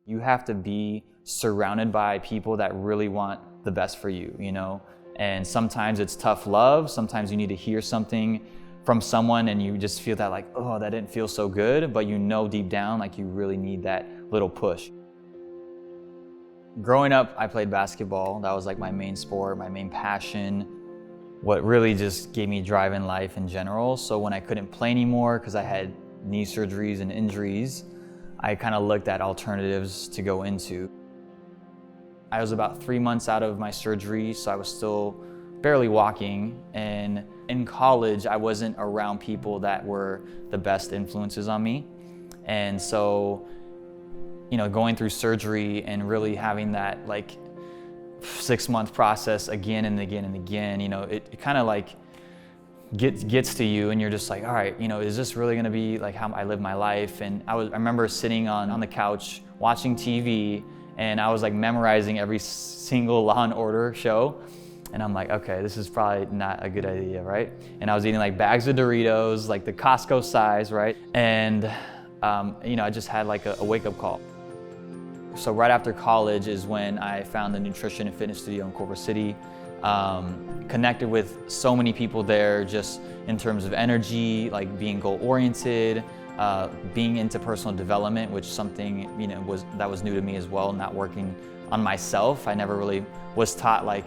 You have to be surrounded by people that really want the best for you, you know? And sometimes it's tough love. Sometimes you need to hear something from someone and you just feel that like, oh, that didn't feel so good, but you know deep down like you really need that little push. Growing up, I played basketball. That was like my main sport, my main passion, what really just gave me drive in life in general. So when I couldn't play anymore because I had knee surgeries and injuries, I kind of looked at alternatives to go into. I was about 3 months out of my surgery, so I was still barely walking. And in college, I wasn't around people that were the best influences on me. And so, you know, going through surgery and really having that like 6-month process again and again and again, you know, it kind of like gets to you and you're just like, all right, you know, is this really gonna be like how I live my life? And I remember sitting on the couch watching TV and I was like memorizing every single Law and Order show. And I'm like, okay, this is probably not a good idea, right? And I was eating like bags of Doritos, like the Costco size, right? And, you know, I just had like a wake up call. So right after college is when I found the nutrition and fitness studio in Culver City. Connected with so many people there just in terms of energy, like being goal oriented, being into personal development, which something, you know, that was new to me as well, not working on myself. I never really was taught like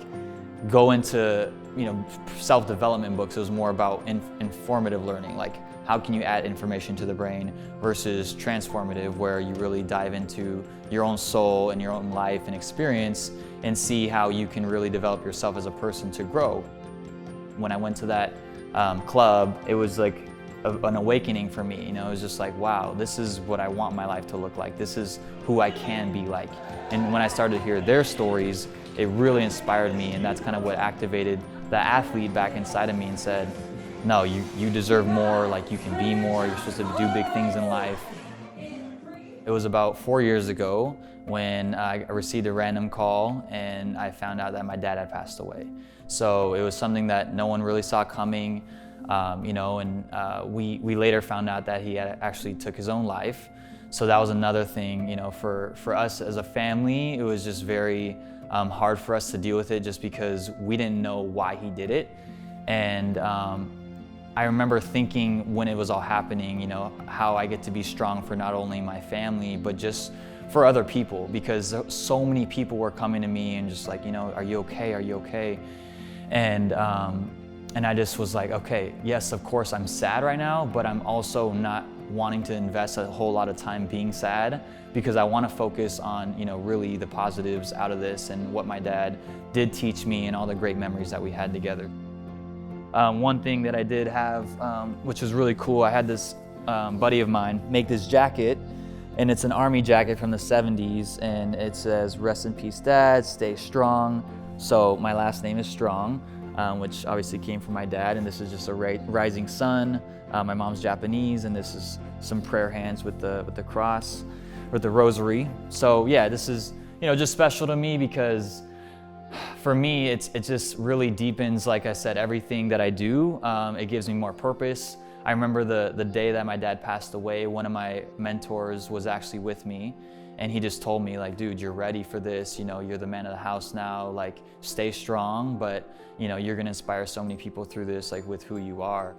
go into, you know, self-development books. It was more about informative learning, like how can you add information to the brain versus transformative, where you really dive into your own soul and your own life and experience and see how you can really develop yourself as a person to grow. When I went to that club, it was like an awakening for me. You know, it was just like, wow, this is what I want my life to look like. This is who I can be like. And when I started to hear their stories, it really inspired me, and that's kind of what activated the athlete back inside of me and said, no, you deserve more, like you can be more, you're supposed to do big things in life. It was about 4 years ago when I received a random call and I found out that my dad had passed away. So it was something that no one really saw coming, you know, and we later found out that he had actually took his own life. So that was another thing, you know, for us as a family, it was just very hard for us to deal with it just because we didn't know why he did it. And I remember thinking when it was all happening, you know, how I get to be strong for not only my family, but just for other people, because so many people were coming to me and just like, you know, are you okay? Are you okay? And I just was like, okay, yes, of course I'm sad right now, but I'm also not wanting to invest a whole lot of time being sad, because I want to focus on, you know, really the positives out of this and what my dad did teach me and all the great memories that we had together. One thing that I did have, which was really cool, I had this buddy of mine make this jacket, and it's an army jacket from the 70s, and it says, "Rest in peace, Dad, stay strong." So my last name is Strong, which obviously came from my dad, and this is just a rising sun. My mom's Japanese, and this is some prayer hands with the cross, or the rosary. So yeah, this is, you know, just special to me because for me, it just really deepens, like I said, everything that I do. It gives me more purpose. I remember the day that my dad passed away, one of my mentors was actually with me, and he just told me like, dude, you're ready for this. You know, you're the man of the house now, like stay strong, but you know, you're gonna inspire so many people through this, like with who you are.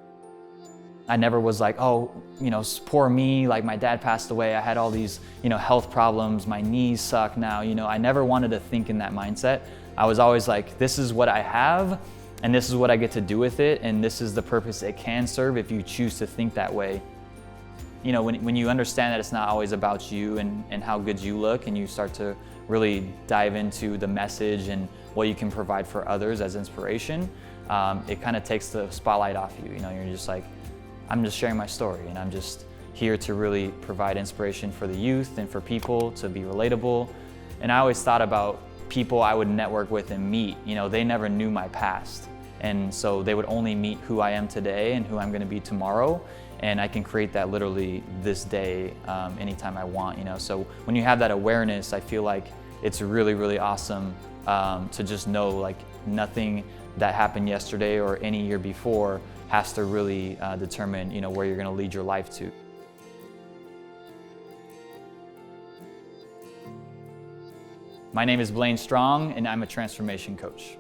I never was like, oh, you know, poor me, like my dad passed away, I had all these, you know, health problems, my knees suck now, you know, I never wanted to think in that mindset. I was always like, this is what I have, and this is what I get to do with it, and this is the purpose it can serve if you choose to think that way. You know, when you understand that it's not always about you and how good you look, and you start to really dive into the message and what you can provide for others as inspiration, it kind of takes the spotlight off you. You know, you're just like, I'm just sharing my story, and I'm just here to really provide inspiration for the youth and for people to be relatable. And I always thought about people I would network with and meet. You know, they never knew my past, and so they would only meet who I am today and who I'm going to be tomorrow. And I can create that literally this day, anytime I want. You know, so when you have that awareness, I feel like it's really, really awesome to just know like nothing that happened yesterday or any year before has to really determine, you know, where you're going to lead your life to. My name is Blaine Strong, and I'm a transformation coach.